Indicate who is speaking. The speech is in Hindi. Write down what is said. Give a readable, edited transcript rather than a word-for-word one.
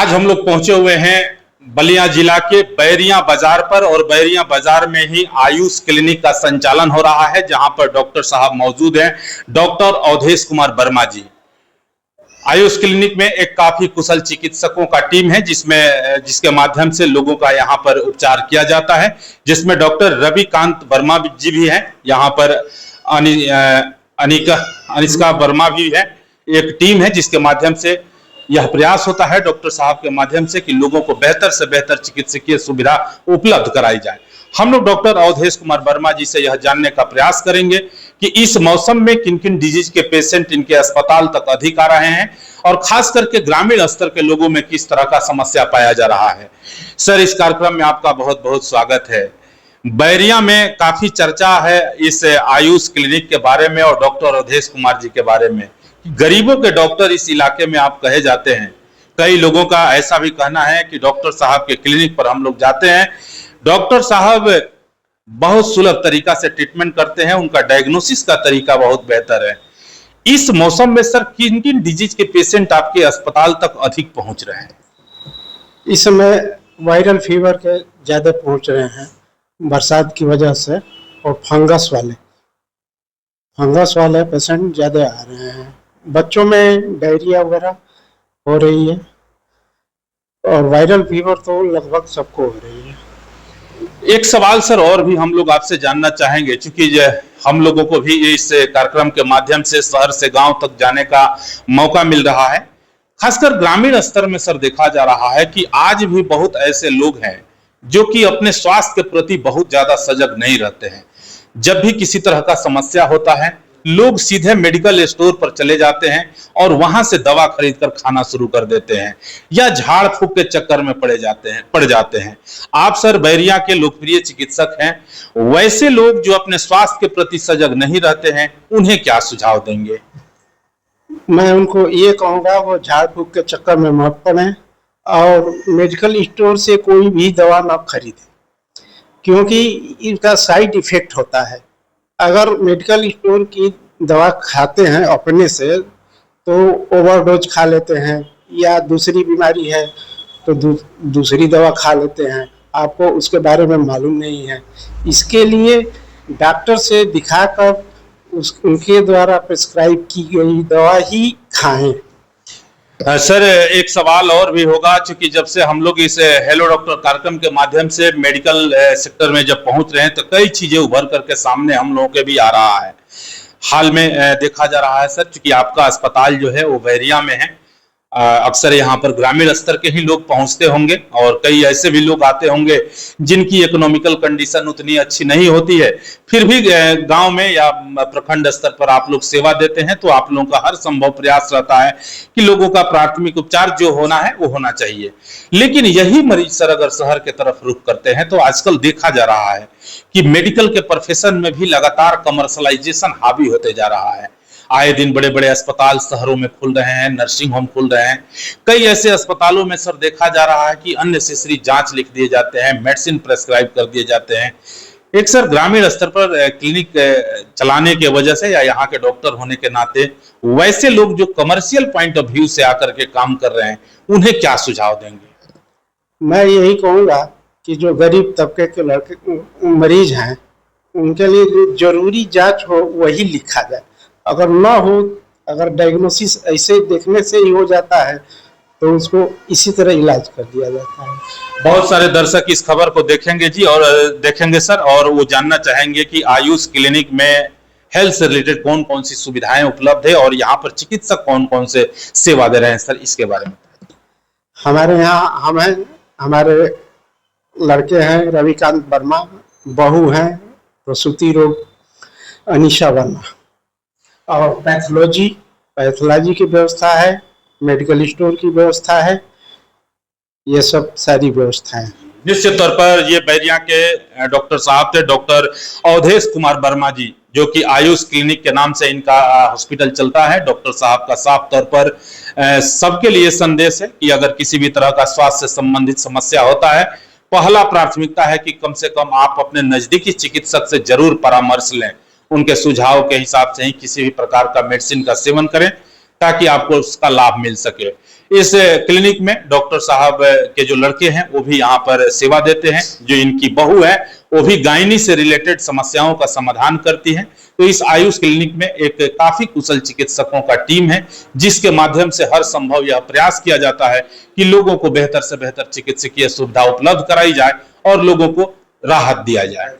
Speaker 1: आज हम लोग पहुंचे हुए हैं बलिया जिला के बैरिया बाजार पर और बैरिया बाजार में ही आयुष क्लिनिक का संचालन हो रहा है, जहां पर डॉक्टर साहब मौजूद हैं, डॉक्टर अवधेश कुमार वर्मा जी। आयुष क्लिनिक में एक काफी कुशल चिकित्सकों का टीम है जिसके माध्यम से लोगों का यहाँ पर उपचार किया जाता है, जिसमें डॉक्टर रविकांत वर्मा जी भी हैं, यहाँ पर अनिष्का वर्मा भी है। एक टीम है जिसके माध्यम से यह प्रयास होता है डॉक्टर साहब के माध्यम से कि लोगों को बेहतर से बेहतर चिकित्सकीय सुविधा उपलब्ध कराई जाए। हम लोग डॉक्टर अवधेश कुमार वर्मा जी से यह जानने का प्रयास करेंगे कि इस मौसम में किन किन डिजीज के पेशेंट इनके अस्पताल तक अधिक आ रहे हैं और खास करके ग्रामीण स्तर के लोगों में किस तरह का समस्या पाया जा रहा है। सर, इस कार्यक्रम में आपका बहुत बहुत स्वागत है। बैरिया में काफी चर्चा है इस आयुष क्लिनिक के बारे में और डॉक्टर अवधेश कुमार जी के बारे में। गरीबों के डॉक्टर इस इलाके में आप कहे जाते हैं। कई लोगों का ऐसा भी कहना है कि डॉक्टर साहब के क्लिनिक पर हम लोग जाते हैं, डॉक्टर साहब बहुत सुलभ तरीका से ट्रीटमेंट करते हैं, उनका डायग्नोसिस का तरीका बहुत बेहतर है। इस मौसम में सर किन किन डिजीज के पेशेंट आपके अस्पताल तक अधिक पहुंच रहे हैं?
Speaker 2: इस समय वायरल फीवर के ज्यादा पहुंच रहे हैं बरसात की वजह से, और फंगस वाले पेशेंट ज्यादा आ रहे हैं। बच्चों में डायरिया वगैरह हो रही है और वायरल फीवर तो लगभग सबको हो रही है।
Speaker 1: एक सवाल सर और भी हम लोग आपसे जानना चाहेंगे, क्योंकि हम लोगों को भी इस कार्यक्रम के माध्यम से शहर से गांव तक जाने का मौका मिल रहा है। खासकर ग्रामीण स्तर में सर देखा जा रहा है कि आज भी बहुत ऐसे लोग हैं जो कि अपने स्वास्थ्य के प्रति बहुत ज्यादा सजग नहीं रहते हैं। जब भी किसी तरह का समस्या होता है, लोग सीधे मेडिकल स्टोर पर चले जाते हैं और वहां से दवा खरीद कर खाना शुरू कर देते हैं या झाड़ फूक के चक्कर में पड़ जाते हैं। आप सर बैरिया के लोकप्रिय चिकित्सक हैं, वैसे लोग जो अपने स्वास्थ्य के प्रति सजग नहीं रहते हैं, उन्हें क्या सुझाव देंगे?
Speaker 2: मैं उनको ये कहूँगा वो झाड़ फूक के चक्कर में मत पड़े और मेडिकल स्टोर से कोई भी दवा ना खरीदें, क्योंकि इसका साइड इफेक्ट होता है। अगर मेडिकल स्टोर की दवा खाते हैं अपने से तो ओवरडोज खा लेते हैं, या दूसरी बीमारी है तो दूसरी दवा खा लेते हैं, आपको उसके बारे में मालूम नहीं है। इसके लिए डॉक्टर से दिखाकर उनके द्वारा प्रिस्क्राइब की गई दवा ही खाएं।
Speaker 1: सर, एक सवाल और भी होगा, क्योंकि जब से हम लोग इस हेलो डॉक्टर कार्यक्रम के माध्यम से मेडिकल सेक्टर में जब पहुंच रहे हैं तो कई चीजें उभर करके सामने हम लोगों के भी आ रहा है। हाल में देखा जा रहा है सर, क्योंकि आपका अस्पताल जो है वो बैरिया में है, अक्सर यहाँ पर ग्रामीण स्तर के ही लोग पहुंचते होंगे और कई ऐसे भी लोग आते होंगे जिनकी इकोनॉमिकल कंडीशन उतनी अच्छी नहीं होती है, फिर भी गांव में या प्रखंड स्तर पर आप लोग सेवा देते हैं, तो आप लोगों का हर संभव प्रयास रहता है कि लोगों का प्राथमिक उपचार जो होना है वो होना चाहिए। लेकिन यही मरीज सर अगर शहर के तरफ रुख करते हैं तो आजकल देखा जा रहा है कि मेडिकल के प्रोफेशन में भी लगातार कमर्शलाइजेशन हावी होते जा रहा है। आए दिन बड़े बड़े अस्पताल शहरों में खुल रहे हैं, नर्सिंग होम खुल रहे हैं। कई ऐसे अस्पतालों में सर देखा जा रहा है कि अननेसेसरी जांच लिख दिए जाते हैं, मेडिसिन प्रेस्क्राइब कर दिए जाते हैं। एक सर ग्रामीण स्तर पर क्लिनिक चलाने के वजह से या यहाँ के डॉक्टर होने के नाते वैसे लोग जो कमर्शियल पॉइंट ऑफ व्यू से आकर के काम कर रहे हैं, उन्हें क्या सुझाव देंगे?
Speaker 2: मैं यही कहूँगा कि जो गरीब तबके के लड़के मरीज हैं उनके लिए जो जरूरी जांच हो वही लिखा जाए। अगर ना हो, अगर डायग्नोसिस ऐसे देखने से ही हो जाता है तो उसको इसी तरह इलाज कर दिया जाता है।
Speaker 1: बहुत सारे दर्शक इस खबर को देखेंगे जी और देखेंगे सर, और वो जानना चाहेंगे कि आयुष क्लिनिक में हेल्थ से रिलेटेड कौन कौन सी सुविधाएं उपलब्ध है और यहाँ पर चिकित्सक कौन कौन से सेवा दे रहे हैं। सर, इसके बारे में
Speaker 2: हमारे यहाँ हमारे लड़के हैं रविकांत वर्मा, बहू हैं प्रसूति रोग अनिशा वर्मा, और पैथोलॉजी की व्यवस्था है, मेडिकल स्टोर की व्यवस्था है, ये सब सारी व्यवस्थाएं।
Speaker 1: निश्चित तौर पर ये बैरिया के डॉक्टर साहब थे, डॉक्टर अवधेश कुमार वर्मा जी, जो कि आयुष क्लिनिक के नाम से इनका हॉस्पिटल चलता है। डॉक्टर साहब का साफ तौर पर सबके लिए संदेश है कि अगर किसी भी तरह का स्वास्थ्य से संबंधित समस्या होता है, पहला प्राथमिकता है कि कम से कम आप अपने नजदीकी चिकित्सक से जरूर परामर्श लें, उनके सुझाव के हिसाब से ही किसी भी प्रकार का मेडिसिन का सेवन करें, ताकि आपको उसका लाभ मिल सके। इस क्लिनिक में डॉक्टर साहब के जो लड़के हैं वो भी यहाँ पर सेवा देते हैं। जो इनकी बहू है वो भी गायनी से रिलेटेड समस्याओं का समाधान करती है। तो इस आयुष क्लिनिक में एक काफी कुशल चिकित्सकों का टीम है, जिसके माध्यम से हर संभव यह प्रयास किया जाता है कि लोगों को बेहतर से बेहतर चिकित्सकीय सुविधा उपलब्ध कराई जाए और लोगों को राहत दिया जाए।